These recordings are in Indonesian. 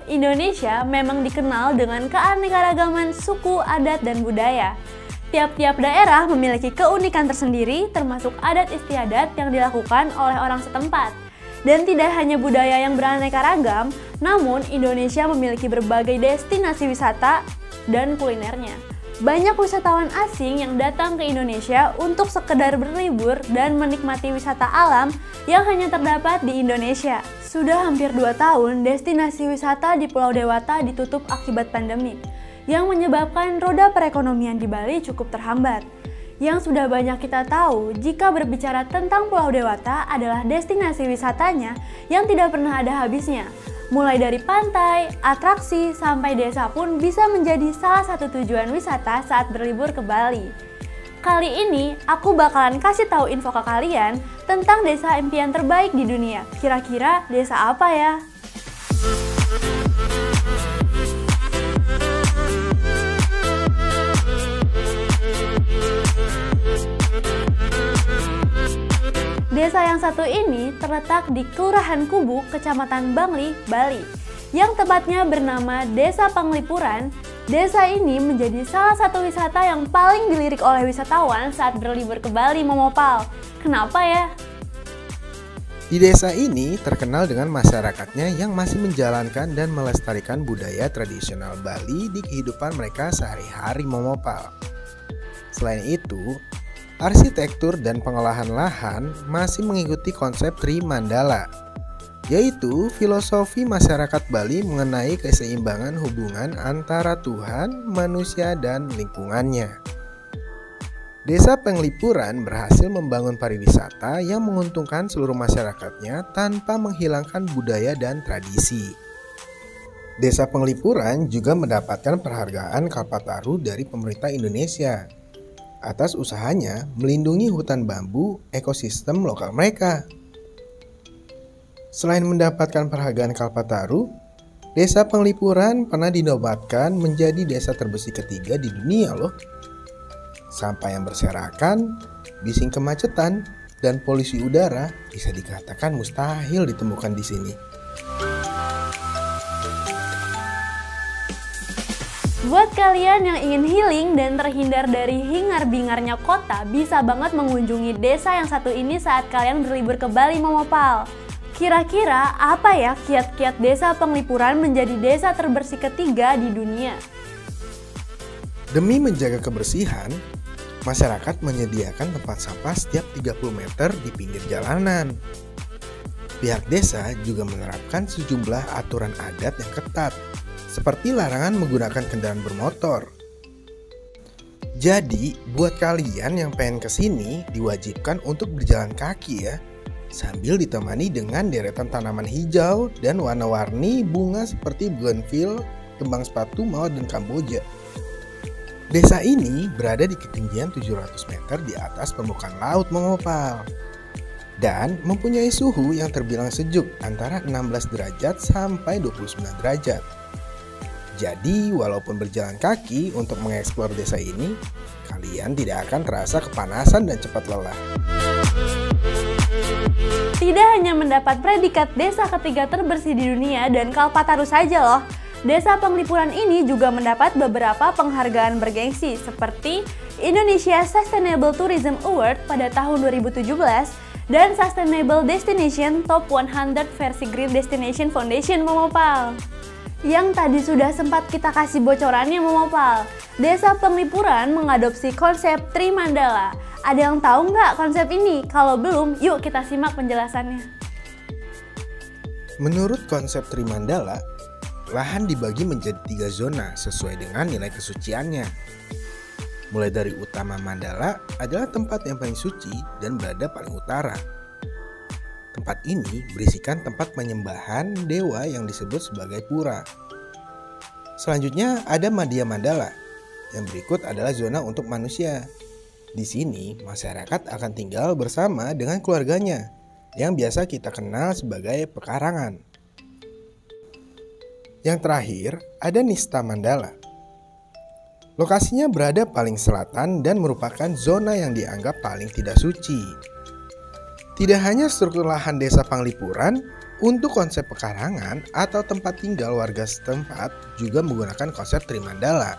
Indonesia memang dikenal dengan keanekaragaman suku, adat, dan budaya. Tiap-tiap daerah memiliki keunikan tersendiri, termasuk adat istiadat yang dilakukan oleh orang setempat. Dan tidak hanya budaya yang beraneka ragam, namun Indonesia memiliki berbagai destinasi wisata dan kulinernya. Banyak wisatawan asing yang datang ke Indonesia untuk sekedar berlibur dan menikmati wisata alam yang hanya terdapat di Indonesia. Sudah hampir 2 tahun, destinasi wisata di Pulau Dewata ditutup akibat pandemi, yang menyebabkan roda perekonomian di Bali cukup terhambat. Yang sudah banyak kita tahu, jika berbicara tentang Pulau Dewata adalah destinasi wisatanya yang tidak pernah ada habisnya. Mulai dari pantai, atraksi, sampai desa pun bisa menjadi salah satu tujuan wisata saat berlibur ke Bali. Kali ini, aku bakalan kasih tahu info ke kalian tentang desa impian terbaik di dunia. Kira-kira desa apa ya? Desa yang satu ini terletak di Kelurahan Kubu, Kecamatan Bangli, Bali, yang tepatnya bernama Desa Penglipuran. Desa ini menjadi salah satu wisata yang paling dilirik oleh wisatawan saat berlibur ke Bali Momopal. Kenapa ya? Di desa ini terkenal dengan masyarakatnya yang masih menjalankan dan melestarikan budaya tradisional Bali di kehidupan mereka sehari-hari Momopal. Selain itu, arsitektur dan pengolahan lahan masih mengikuti konsep Trimandala, yaitu filosofi masyarakat Bali mengenai keseimbangan hubungan antara Tuhan, manusia, dan lingkungannya. Desa Penglipuran berhasil membangun pariwisata yang menguntungkan seluruh masyarakatnya tanpa menghilangkan budaya dan tradisi. Desa Penglipuran juga mendapatkan penghargaan Kalpataru dari pemerintah Indonesia atas usahanya melindungi hutan bambu ekosistem lokal mereka. Selain mendapatkan penghargaan Kalpataru, Desa Penglipuran pernah dinobatkan menjadi desa terbersih ketiga di dunia loh. Sampah yang berserakan, bising kemacetan, dan polusi udara bisa dikatakan mustahil ditemukan di sini. Buat kalian yang ingin healing dan terhindar dari hingar-bingarnya kota, bisa banget mengunjungi desa yang satu ini saat kalian berlibur ke Bali Momopal. Kira-kira apa ya kiat-kiat Desa Penglipuran menjadi desa terbersih ketiga di dunia? Demi menjaga kebersihan, masyarakat menyediakan tempat sampah setiap 30 meter di pinggir jalanan. Pihak desa juga menerapkan sejumlah aturan adat yang ketat, seperti larangan menggunakan kendaraan bermotor. Jadi, buat kalian yang pengen kesini, diwajibkan untuk berjalan kaki ya, sambil ditemani dengan deretan tanaman hijau dan warna-warni bunga seperti bougainville, kembang sepatu mawar, dan kamboja. Desa ini berada di ketinggian 700 meter di atas permukaan laut Momopal dan mempunyai suhu yang terbilang sejuk antara 16 derajat sampai 29 derajat. Jadi, walaupun berjalan kaki untuk mengeksplor desa ini, kalian tidak akan terasa kepanasan dan cepat lelah. Tidak hanya mendapat predikat desa ketiga terbersih di dunia dan Kalpataru saja loh. Desa Penglipuran ini juga mendapat beberapa penghargaan bergengsi seperti Indonesia Sustainable Tourism Award pada tahun 2017 dan Sustainable Destination Top 100 versi Green Destination Foundation Momopal. Yang tadi sudah sempat kita kasih bocorannya Momopal, Desa Penglipuran mengadopsi konsep Trimandala. Ada yang tahu nggak konsep ini? Kalau belum, yuk kita simak penjelasannya. Menurut konsep Trimandala, lahan dibagi menjadi 3 zona sesuai dengan nilai kesuciannya. Mulai dari utama mandala adalah tempat yang paling suci dan berada paling utara. Tempat ini berisikan tempat penyembahan dewa yang disebut sebagai pura. Selanjutnya ada Madhya Mandala. Yang berikut adalah zona untuk manusia. Di sini masyarakat akan tinggal bersama dengan keluarganya yang biasa kita kenal sebagai pekarangan. Yang terakhir ada Nista Mandala. Lokasinya berada paling selatan dan merupakan zona yang dianggap paling tidak suci. Tidak hanya struktur lahan desa Penglipuran, Untuk konsep pekarangan atau tempat tinggal warga setempat juga menggunakan konsep Trimandala.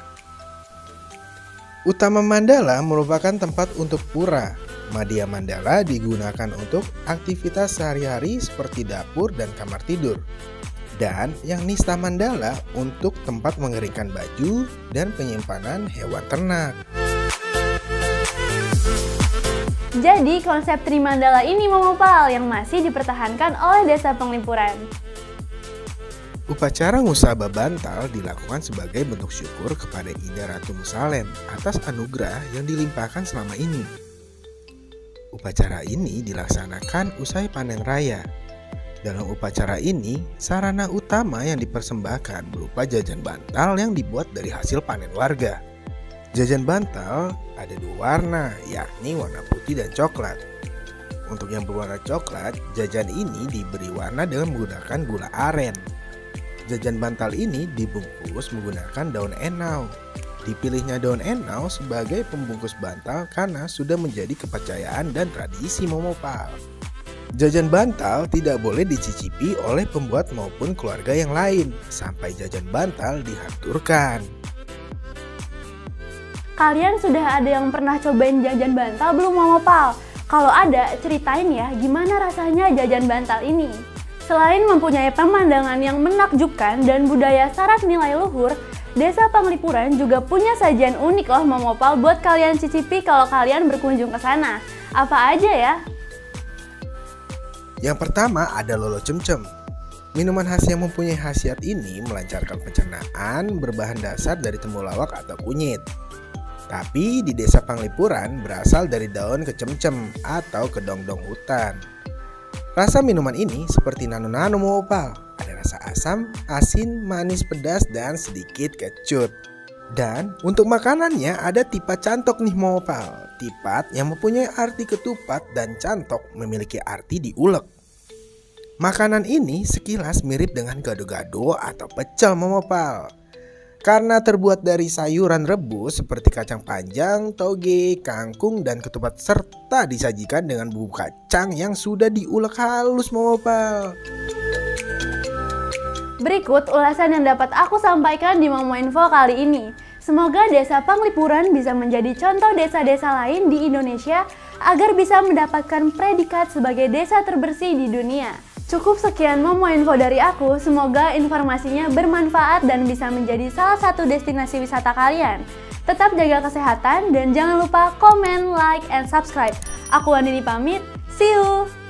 Utama Mandala merupakan tempat untuk pura. Madhya Mandala digunakan untuk aktivitas sehari-hari seperti dapur dan kamar tidur. Dan yang Nista Mandala untuk tempat mengeringkan baju dan penyimpanan hewan ternak. Jadi konsep Trimandala ini memopal yang masih dipertahankan oleh Desa Penglipuran. Upacara Ngusaba Bantal dilakukan sebagai bentuk syukur kepada Ida Ratu Musalem atas anugerah yang dilimpahkan selama ini. Upacara ini dilaksanakan usai panen raya. Dalam upacara ini, sarana utama yang dipersembahkan berupa jajan bantal yang dibuat dari hasil panen warga. Jajan bantal ada dua warna, yakni warna putih dan coklat. Untuk yang berwarna coklat, jajan ini diberi warna dengan menggunakan gula aren. Jajan bantal ini dibungkus menggunakan daun enau. Dipilihnya daun enau sebagai pembungkus bantal karena sudah menjadi kepercayaan dan tradisi Momopal. Jajan bantal tidak boleh dicicipi oleh pembuat maupun keluarga yang lain sampai jajan bantal dihanturkan. Kalian sudah ada yang pernah cobain jajan bantal belum Momopal? Kalau ada, ceritain ya gimana rasanya jajan bantal ini. Selain mempunyai pemandangan yang menakjubkan dan budaya syarat nilai luhur, Desa Penglipuran juga punya sajian unik loh Momopal buat kalian cicipi kalau kalian berkunjung ke sana. Apa aja ya? Yang pertama ada lolo cemcem. Minuman khas yang mempunyai khasiat ini melancarkan pencernaan berbahan dasar dari temulawak atau kunyit. Tapi di Desa Penglipuran berasal dari daun kecemcem atau kedongdong hutan. Rasa minuman ini seperti nano-nano Momopal. Ada rasa asam, asin, manis, pedas, dan sedikit kecut. Dan untuk makanannya ada tipat cantok nih Momopal. Tipat yang mempunyai arti ketupat dan cantok memiliki arti diulek. Makanan ini sekilas mirip dengan gado-gado atau pecel Momopal. Karena terbuat dari sayuran rebus seperti kacang panjang, toge, kangkung, dan ketupat serta disajikan dengan bumbu kacang yang sudah diulek halus Momopal. Berikut ulasan yang dapat aku sampaikan di Momo Info kali ini. Semoga Desa Penglipuran bisa menjadi contoh desa-desa lain di Indonesia agar bisa mendapatkan predikat sebagai desa terbersih di dunia. Cukup sekian Momo Info dari aku, semoga informasinya bermanfaat dan bisa menjadi salah satu destinasi wisata kalian. Tetap jaga kesehatan dan jangan lupa komen, like, and subscribe. Aku Andini pamit, see you!